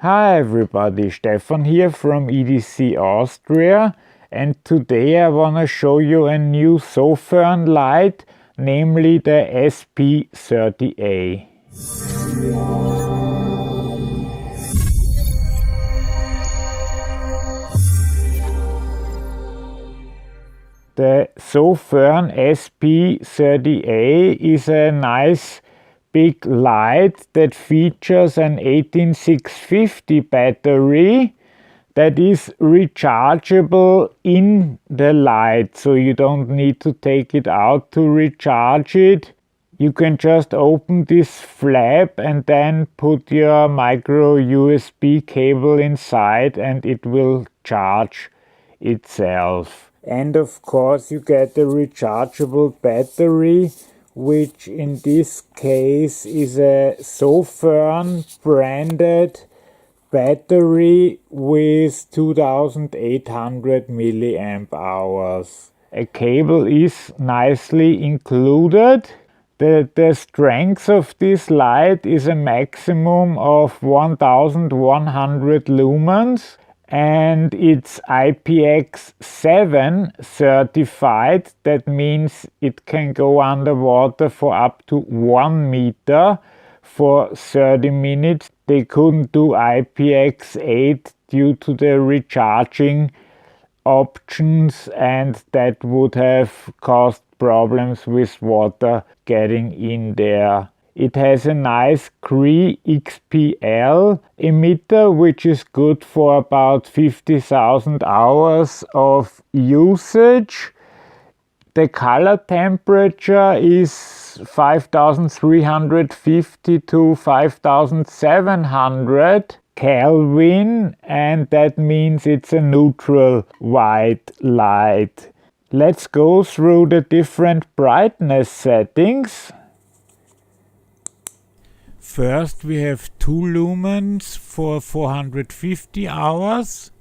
Hi everybody, Stefan here from EDC Austria, and today I want to show you a new Sofirn light, namely the SP30A. The Sofirn SP30A is a nice big light that features an 18650 battery that is rechargeable in the light, so you don't need to take it out to recharge it. You can just open this flap and then put your micro USB cable inside and it will charge itself. And of course you get a rechargeable battery, which in this case is a Sofirn branded battery with 2800 milliamp hours. A cable is nicely included. The strength of this light is a maximum of 1100 lumens. And it's IPX7 certified. That means it can go underwater for up to 1 meter for 30 minutes. They couldn't do IPX8 due to the recharging options, and that would have caused problems with water getting in there. It has a nice Cree XPL emitter, which is good for about 50,000 hours of usage. The color temperature is 5350 to 5700 Kelvin, and that means it's a neutral white light. Let's go through the different brightness settings. First we have 2 lumens for 450 hours.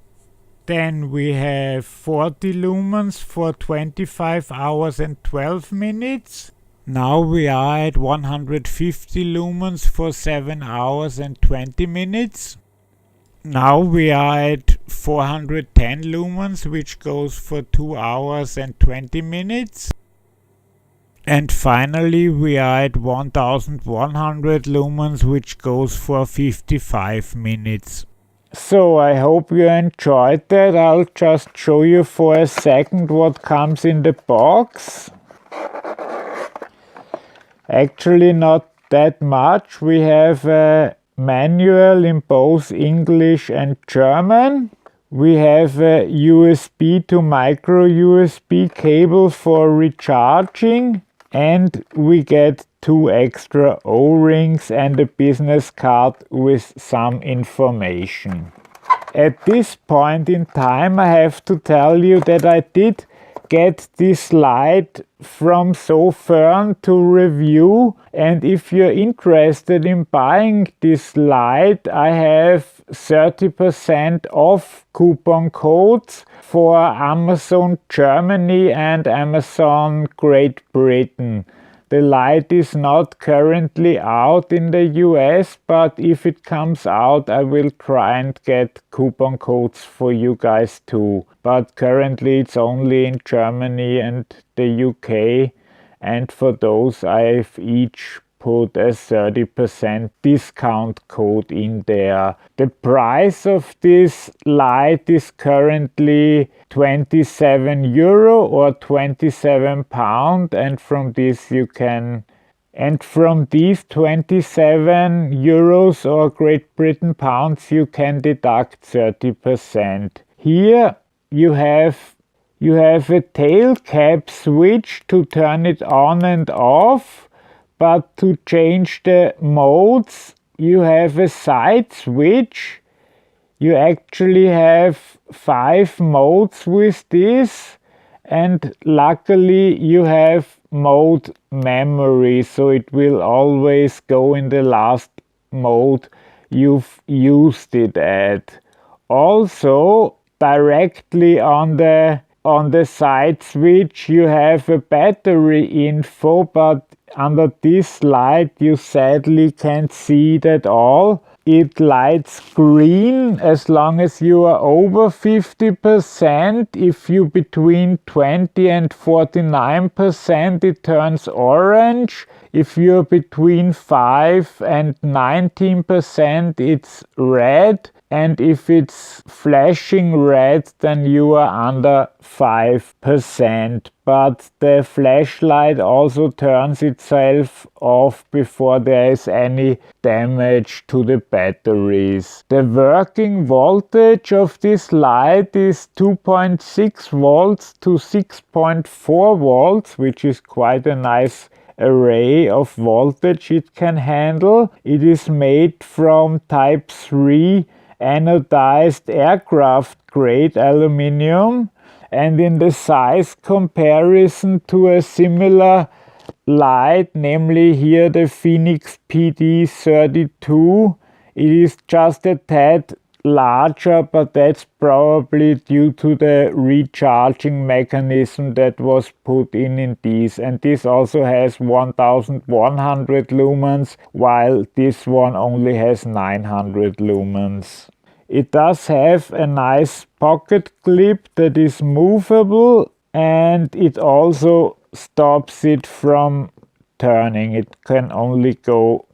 Then we have 40 lumens for 25 hours and 12 minutes. Now we are at 150 lumens for 7 hours and 20 minutes. Now we are at 410 lumens, which goes for 2 hours and 20 minutes. And finally we are at 1100 lumens, which goes for 55 minutes. So I hope you enjoyed that. I'll just show you for a second what comes in the box. Actually not that much. We have a manual in both English and German. We have a USB to micro USB cable for recharging. And we get 2 extra O-rings and a business card with some information. At this point in time I have to tell you that I did get this light from Sofirn to review, and if you're interested in buying this light, I have 30% off coupon codes for Amazon Germany and Amazon Great Britain. The light is not currently out in the US, but if it comes out I will try and get coupon codes for you guys too. But currently it's only in Germany and the UK, and for those I've each put a 30% discount code in there. The price of this light is currently €27 or £27, and from this you can, and from these €27 or Great Britain pounds you can deduct 30%. Here you have a tail cap switch to turn it on and off. But to change the modes, you have a side switch. You actually have 5 modes with this, and luckily you have mode memory, so it will always go in the last mode you've used it at. Also, directly on the side switch you have a battery info, but under this light you sadly can't see it at all. it lights green as long as you are over 50%. If you between 20 and 49%, it turns orange. If you're between 5 and 19%, it's red. And if it's flashing red, then you are under 5%. But the flashlight also turns itself off before there is any damage to the batteries. The working voltage of this light is 2.6 volts to 6.4 volts, which is quite a nice array of voltage it can handle. It is made from type 3 anodized aircraft grade aluminium, and in the size comparison to a similar light, namely here the Phoenix PD32, it is just a tad larger, but that's probably due to the recharging mechanism that was put in these. And this also has 1100 lumens, while this one only has 900 lumens. It does have a nice pocket clip that is movable, and it also stops it from turning. It can only go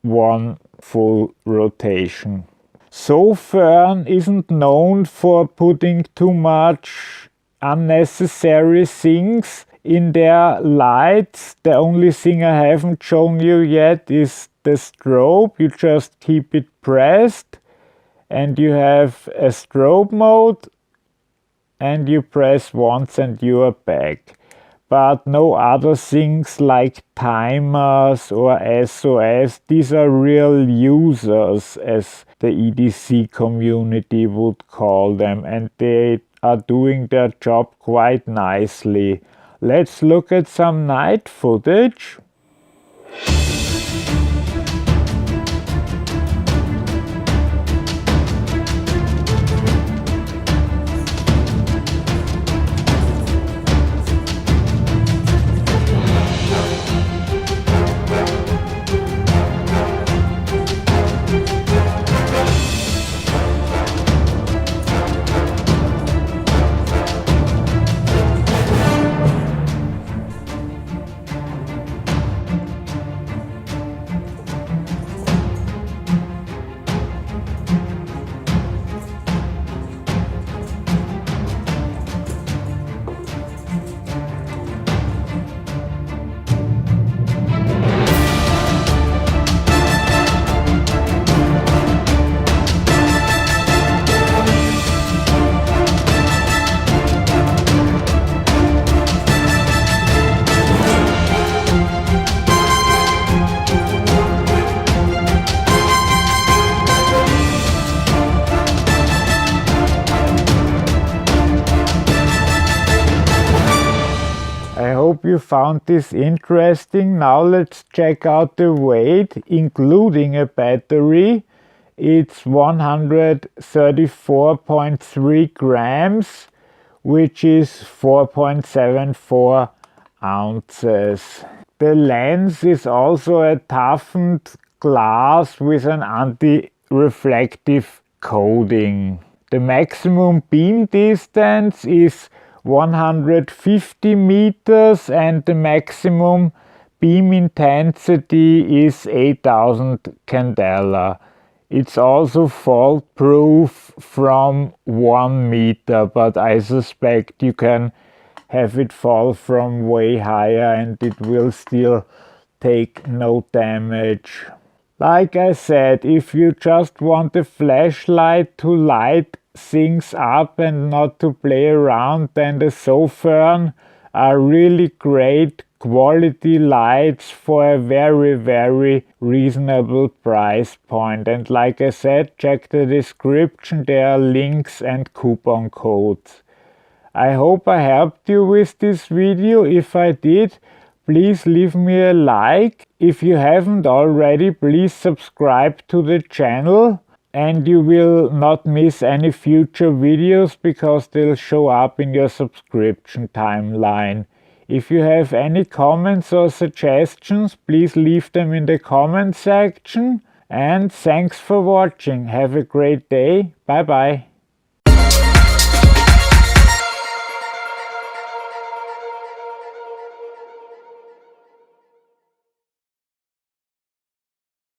one full rotation. Sofirn isn't known for putting too much unnecessary things in their lights. The only thing I haven't shown you yet is the strobe. You just keep it pressed and you have a strobe mode, and you press once and you are back. But no other things like timers or SOS. These are real users, as the EDC community would call them, and they are doing their job quite nicely. Let's look at some night footage. I hope you found this interesting. Now let's check out the weight, including a battery. It's 134.3 grams, which is 4.74 ounces. The lens is also a toughened glass with an anti-reflective coating. The maximum beam distance is 150 meters and the maximum beam intensity is 8000 candela. It's also fault proof from 1 meter, but I suspect you can have it fall from way higher and it will still take no damage. Like I said, if you just want a flashlight to light things up and not to play around, then the Sofirn are really great quality lights for a very reasonable price point. And like I said, check the description, there are links and coupon codes. I hope I helped you with this video. If I did, please leave me a like. If you haven't already, please subscribe to the channel and you will not miss any future videos because they'll show up in your subscription timeline. If you have any comments or suggestions, please leave them in the comment section. And thanks for watching. Have a great day. Bye bye.